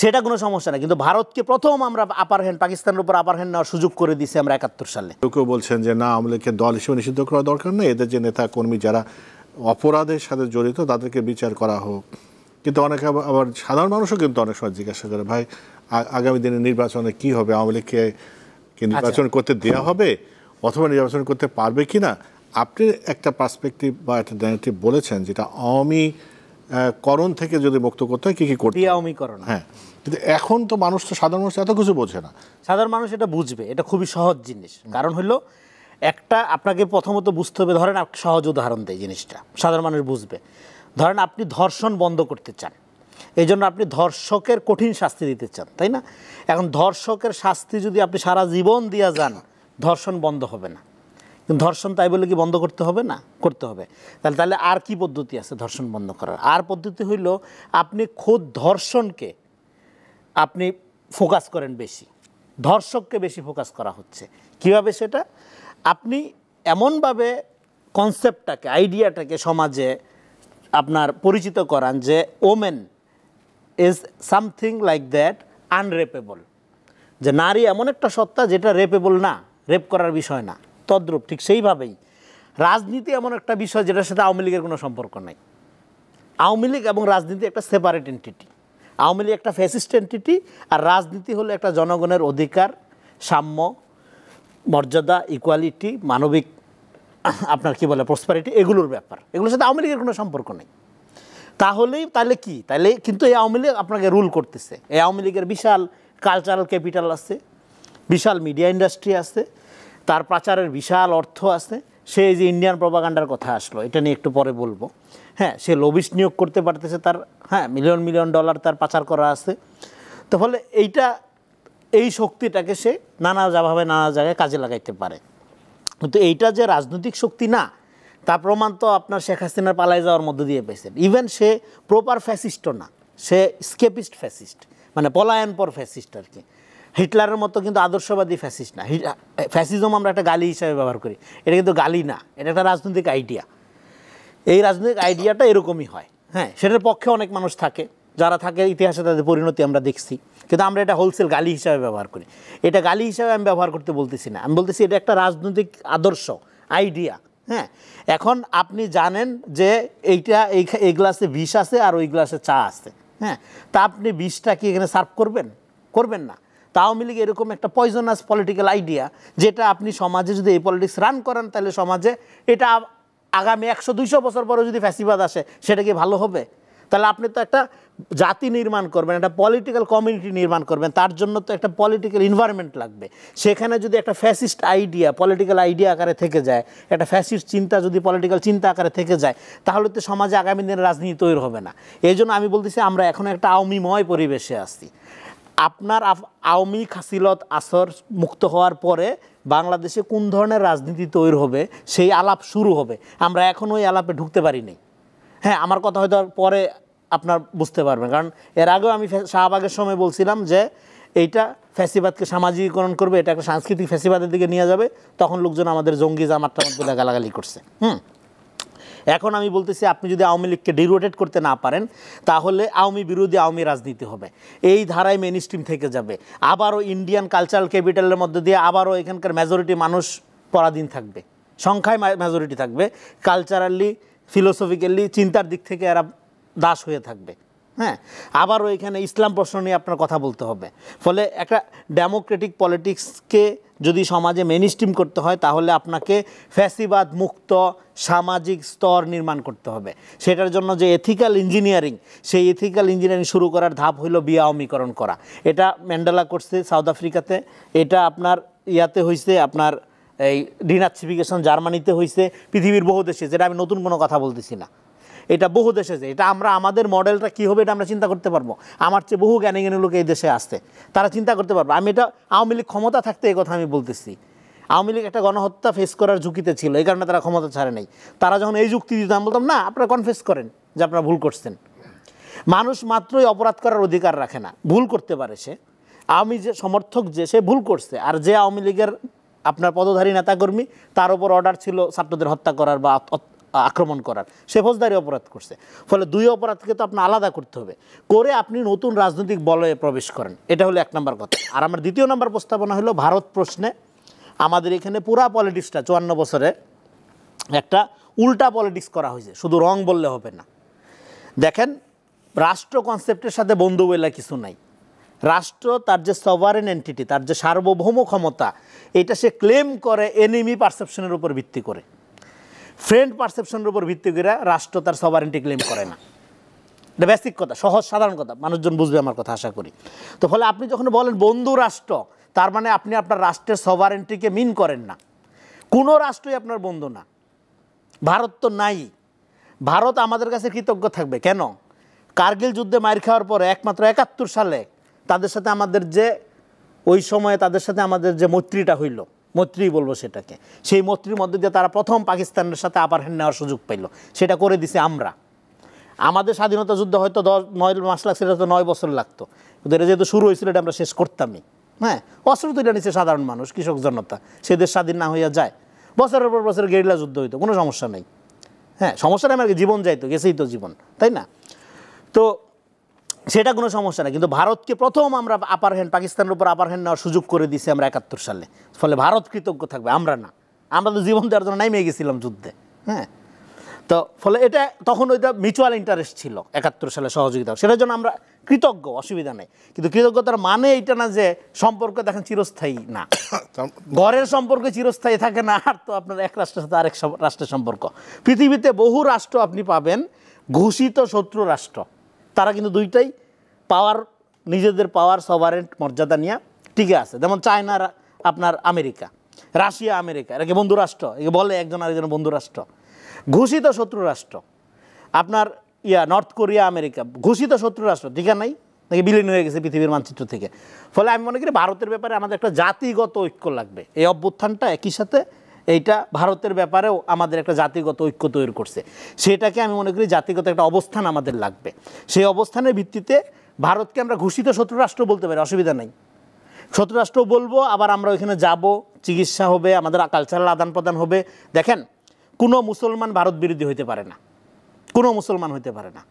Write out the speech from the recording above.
সেটা কোনো সমস্যা না, কিন্তু ভারতকে প্রথম আমরা আপার হ্যান্ড, পাকিস্তানের উপর আপার হ্যান্ড নেওয়ার সুযোগ করে দিয়েছি আমরা ৭১ সালে। কেউ বলছেন যে না, আওয়ামী লীগকে দল হিসেবে নিষিদ্ধ করা দরকার নেই, এদের যে নেতা কর্মী যারা অপরাধের সাথে জড়িত তাদেরকে বিচার করা হোক। কিন্তু অনেকে আবার সাধারণ মানুষও কিন্তু অনেক সময় জিজ্ঞাসা করে, ভাই আগামী দিনে নির্বাচনে কি হবে, আওয়ামী লীগকে কি নির্বাচন করতে দেওয়া হবে অথবা নির্বাচন করতে পারবে কিনা? আপনি একটা পার্সপেক্টিভ বা একটা ন্যারেটিভ বলেছেন যেটা আওয়ামী করণ থেকে যদি মুক্ত করতে হয় কি কি করতে হবে। আওয়ামীকরণ, হ্যাঁ, কিন্তু এখন তো মানুষ, তো সাধারণ মানুষ এত কিছু বোঝে না। সাধারণ মানুষ এটা বুঝবে, এটা খুবই সহজ জিনিস। কারণ হলো একটা, আপনাকে প্রথমত বুঝতে হবে, ধরেন একটা সহজ উদাহরণ দেয় জিনিসটা সাধারণ মানুষ বুঝবে। ধরেন আপনি ধর্ষণ বন্ধ করতে চান, এই জন্য আপনি ধর্ষকের কঠিন শাস্তি দিতে চান, তাই না? এখন ধর্ষকের শাস্তি যদি আপনি সারা জীবন দিয়ে যান, ধর্ষণ বন্ধ হবে না। কিন্তু ধর্ষণ তাই বলে কি বন্ধ করতে হবে না? করতে হবে। তাহলে আর কি পদ্ধতি আছে ধর্ষণ বন্ধ করার? আর পদ্ধতি হইল আপনি খোদ ধর্ষণকে আপনি ফোকাস করেন বেশি, ধর্ষককে বেশি ফোকাস করা হচ্ছে। কিভাবে সেটা? আপনি এমনভাবে কনসেপ্টটাকে, আইডিয়াটাকে সমাজে আপনার পরিচিত করান যে women is something like that unrepeatable, যে নারী এমন একটা সত্তা যেটা রেপেবল না, রেপ করার বিষয় না। তদ্রূপ ঠিক সেইভাবেই রাজনীতি এমন একটা বিষয় যেটার সাথে আওয়ামী লীগের কোনো সম্পর্ক নেই। আওয়ামী লীগ এবং রাজনীতি একটা সেপারেট এন্টিটি। আওয়ামী লীগ একটা ফ্যাসিস্ট এন্টিটি, আর রাজনীতি হলো একটা জনগণের অধিকার, সাম্য, মর্যাদা, ইকুয়ালিটি, মানবিক আপনার কি বলে প্রসপারিটি, এগুলোর ব্যাপার। এগুলোর সাথে আওয়ামী লীগের কোনো সম্পর্ক নেই। তাহলে কি? তাহলে কিন্তু এই আওয়ামী লীগ আপনাকে রুল করতেছে। এই আওয়ামী লীগের বিশাল কালচারাল ক্যাপিটাল আছে, বিশাল মিডিয়া ইন্ডাস্ট্রি আছে, তার পাচারের বিশাল অর্থ আছে। সে যে ইন্ডিয়ান প্রপাগান্ডার কথা আসলো, এটা নিয়ে একটু পরে বলবো। হ্যাঁ, সে লবিস্ট নিয়োগ করতে পারতেছে, তার মিলিয়ন মিলিয়ন ডলার তার পাচার করা আছে। তো ফলে এই শক্তিটাকে সে নানাভাবে নানা জায়গায় কাজে লাগাইতে পারে। কিন্তু এইটা যে রাজনৈতিক শক্তি না, তার প্রমাণ তো আপনার শেখ হাসিনার পালায় যাওয়ার মধ্য দিয়ে পেয়েছেন। ইভেন সে প্রপার ফ্যাসিস্টও না, সে স্কেপিস্ট ফ্যাসিস্ট, মানে পলায়ন পর ফ্যাসিস্ট আর কি। হিটলারের মতো কিন্তু আদর্শবাদী ফ্যাসিস্ট না। ফ্যাসিজম আমরা একটা গালি হিসাবে ব্যবহার করি, এটা কিন্তু গালি না, এটা একটা রাজনৈতিক আইডিয়া। এই রাজনৈতিক আইডিয়াটা এরকমই হয়। হ্যাঁ, সেটার পক্ষে অনেক মানুষ থাকে, যারা থাকে ইতিহাসে তাদের পরিণতি আমরা দেখছি, কিন্তু আমরা এটা হোলসেল গালি হিসাবে ব্যবহার করি। এটা গালি হিসাবে আমি ব্যবহার করতে বলতেছি না, আমি বলতেছি এটা একটা রাজনৈতিক আদর্শ, আইডিয়া। হ্যাঁ, এখন আপনি জানেন যে এই গ্লাসে বিষ আছে আর ওই গ্লাসে চা আছে। হ্যাঁ, তা আপনি বিষটা কি এখানে সার্ভ করবেন না। তা আওয়ামী লীগ এরকম একটা পয়জনাস পলিটিক্যাল আইডিয়া, যেটা আপনি সমাজে যদি এই পলিটিক্স রান করেন, তাহলে সমাজে এটা আগামী 100-200 বছর পরে যদি ফ্যাসিবাদ আসে, সেটা কি ভালো হবে? তাহলে আপনি তো একটা জাতি নির্মাণ করবেন, একটা পলিটিক্যাল কমিউনিটি নির্মাণ করবেন, তার জন্য তো একটা পলিটিক্যাল এনভায়রনমেন্ট লাগবে। সেখানে যদি একটা ফ্যাসিস্ট আইডিয়া পলিটিক্যাল আইডিয়া আকারে থেকে যায়, একটা ফ্যাসিস্ট চিন্তা যদি পলিটিক্যাল চিন্তা আকারে থেকে যায়, তাহলে তো সমাজে আগামী দিনের রাজনীতি তৈরি হবে না। এই জন্য আমি বলতেছি আমরা এখন একটা আওয়ামীময় পরিবেশে আছি। আপনার আওয়ামী খাসিলত আসর মুক্ত হওয়ার পরে বাংলাদেশে কোন ধরনের রাজনীতি তৈরি হবে, সেই আলাপ শুরু হবে। আমরা এখন ওই আলাপে ঢুকতে পারিনি। হ্যাঁ, আমার কথা হয়তো পরে আপনার বুঝতে পারবেন, কারণ এর আগেও আমি শাহবাগের সময় বলছিলাম যে এইটা ফ্যাসিবাদকে সামাজিকীকরণ করবে, এটা একটা সাংস্কৃতিক ফ্যাসিবাদের দিকে নিয়ে যাবে। তখন লোকজন আমাদের জঙ্গি জামাত বলে গালাগালি করছে। এখন আমি বলতেছি, আপনি যদি আওয়ামী লীগকে ডিরোটেট করতে না পারেন, তাহলে আওয়ামী বিরোধী আওয়ামী রাজনীতি হবে, এই ধারায় মেইন স্ট্রিম থেকে যাবে। আবারও ইন্ডিয়ান কালচারাল ক্যাপিটালের মধ্যে দিয়ে আবারও এখানকার মেজরিটি মানুষ পরাধীন থাকবে, সংখ্যায় মেজরিটি থাকবে, কালচারালি ফিলোসফিক্যালি চিন্তার দিক থেকে এরা দাস হয়ে থাকবে। হ্যাঁ, আবারও এখানে ইসলাম প্রশ্ন নিয়ে আপনার কথা বলতে হবে। ফলে একটা ডেমোক্রেটিক পলিটিক্সকে যদি সমাজে মেইনস্ট্রিম করতে হয়, তাহলে আপনাকে ফ্যাসিবাদ মুক্ত সামাজিক স্তর নির্মাণ করতে হবে। সেটার জন্য যে এথিক্যাল ইঞ্জিনিয়ারিং, সেই এথিক্যাল ইঞ্জিনিয়ারিং শুরু করার ধাপ হইল বিআওয়ামীকরণ করা। এটা ম্যান্ডেলা করছে সাউথ আফ্রিকাতে, এটা আপনার ইয়াতে হয়েছে, আপনার এই ডিনাচিফিকেশন জার্মানিতে হয়েছে, পৃথিবীর বহু দেশে, যেটা আমি নতুন কোনো কথা বলতেছি না, এটা বহু দেশে যে এটা আমরা আমাদের মডেলটা কী হবে এটা আমরা চিন্তা করতে পারবো। আমার চেয়ে বহু জ্ঞানী লোক এই দেশে আসছে, তারা চিন্তা করতে পারবো। আমি এটা আওয়ামী লীগ ক্ষমতা থাকতে এই কথা আমি বলতেছি। আওয়ামী লীগ একটা গণহত্যা ফেস করার ঝুঁকিতে ছিল, এই কারণে তারা ক্ষমতা ছাড়ে নাই। তারা যখন এই যুক্তি দিত, আমি বলতাম না, আপনারা কনফেস করেন যে আপনারা ভুল করছেন। মানুষ মাত্রই অপরাধ করার অধিকার রাখে না, ভুল করতে পারে সে। আওয়ামী যে সমর্থক যে, সে ভুল করছে, আর যে আওয়ামী লীগের আপনার পদধারী নেতাকর্মী, তার উপর অর্ডার ছিল ছাত্রদের হত্যা করার বা আক্রমণ করার, সে ফৌজদারি অপরাধ করছে। ফলে দুই অপরাধকে তো আপনার আলাদা করতে হবে, করে আপনি নতুন রাজনৈতিক বলয়ে প্রবেশ করেন। এটা হলো এক নম্বর কথা। আর আমার দ্বিতীয় নম্বর প্রস্তাবনা হলো ভারত প্রশ্নে আমাদের এখানে পুরা পলিটিক্সটা 54 বছরে একটা উল্টা পলিটিক্স করা হয়েছে, শুধু রং বললে হবে না। দেখেন, রাষ্ট্র কনসেপ্টের সাথে বন্ধু বলে কিছু নাই। রাষ্ট্র তার যে সভারেন এন্টিটি, তার যে সার্বভৌম ক্ষমতা, এটা সে ক্লেম করে এনিমি পারসেপশনের উপর ভিত্তি করে, ফ্রেন্ড পারসেপশনের উপর ভিত্তি করে রাষ্ট্র তার সভারেন্টি ক্লেম করে না। এটা বেসিক কথা, সহজ সাধারণ কথা, মানুষজন বুঝবে আমার কথা আশা করি। তো ফলে আপনি যখন বলেন বন্ধু রাষ্ট্র, তার মানে আপনি আপনার রাষ্ট্রের সভারেন্টিকে মিন করেন না। কোনো রাষ্ট্রই আপনার বন্ধু না, ভারত তো নাই। ভারত আমাদের কাছে কৃতজ্ঞ থাকবে কেন? কার্গিল যুদ্ধে মার খাওয়ার পরে একমাত্র 71 সালে তাদের সাথে আমাদের যে ওই সময়ে তাদের সাথে আমাদের যে মৈত্রীটা হইল, মৈত্রী বলবো সেটাকে, সেই মৈত্রীর মধ্যে দিয়ে তারা প্রথম পাকিস্তানের সাথে আপার হ্যান্ড নেওয়ার সুযোগ পাইল, সেটা করে দিছে আমরা। আমাদের স্বাধীনতা যুদ্ধ হয়তো 9 মাস লাগছে, এটা তো 9 বছর লাগতো, কিন্তু এটা যেহেতু শুরু হয়েছিল এটা আমরা শেষ করতামই। হ্যাঁ, অস্ত্র তুলে নিচ্ছে সাধারণ মানুষ, কৃষক জনতা, সে দেশ স্বাধীন না হইয়া যায়, বছরের পর বছর গেরিলা যুদ্ধ হইতো, কোনো সমস্যা নেই। হ্যাঁ, সমস্যা নেই, আমার জীবন যাইতো, গেছেই তো জীবন, তাই না? তো সেটা কোনো সমস্যা না, কিন্তু ভারতকে প্রথম আমরা আপার হ্যান্ড, পাকিস্তানের উপর আপার হ্যান্ড নেওয়ার সুযোগ করে দিছি আমরা 71 সালে। ফলে ভারত কৃতজ্ঞ থাকবে, আমরা না। আমরা তো জীবন দেওয়ার জন্য নামিয়ে গেছিলাম যুদ্ধে। হ্যাঁ, তো ফলে এটা তখন ওইটা মিউচুয়াল ইন্টারেস্ট ছিল 71 সালে সহযোগিতা, সেটার জন্য আমরা কৃতজ্ঞ, অসুবিধা নেই। কিন্তু কৃতজ্ঞতার মানে এইটা না যে সম্পর্ক দেখেন চিরস্থায়ী না, ঘরের সম্পর্ক চিরস্থায়ী থাকে না। আর তো আপনার এক রাষ্ট্রের সাথে আরেক রাষ্ট্রের সম্পর্ক, পৃথিবীতে বহু রাষ্ট্র আপনি পাবেন ঘোষিত শত্রু রাষ্ট্র, তারা কিন্তু দুইটাই পাওয়ার, নিজেদের পাওয়ার সভারেন্ট মর্যাদা নিয়ে টিকে আছে। যেমন চায়নার আপনার আমেরিকা, রাশিয়া আমেরিকা, এটাকে বন্ধু রাষ্ট্র, একে বলে একজন আরেকজন বন্ধু রাষ্ট্র। ঘোষিত শত্রু রাষ্ট্র আপনার নর্থ কোরিয়া আমেরিকা, ঘোষিত শত্রু রাষ্ট্র, ঠিক নাই, নাকি বিলীন হয়ে গেছে পৃথিবীর মানচিত্র থেকে। ফলে আমি মনে করি ভারতের ব্যাপারে আমাদের একটা জাতিগত ঐক্য লাগবে। এই অভ্যুত্থানটা একই সাথে এইটা ভারতের ব্যাপারেও আমাদের একটা জাতিগত ঐক্য তৈরি করছে, সেটাকে আমি মনে করি জাতিগত একটা অবস্থান আমাদের লাগবে। সেই অবস্থানের ভিত্তিতে ভারতকে আমরা ঘোষিত শত্রু রাষ্ট্র বলতে পারি, অসুবিধা নেই, শত্রু রাষ্ট্র বলবো। আবার আমরা ওইখানে যাব, চিকিৎসা হবে, আমাদের কালচারাল আদান প্রদান হবে। দেখেন, কোনো মুসলমান ভারত বিরোধী হইতে পারে না, কোনো মুসলমান হইতে পারে না।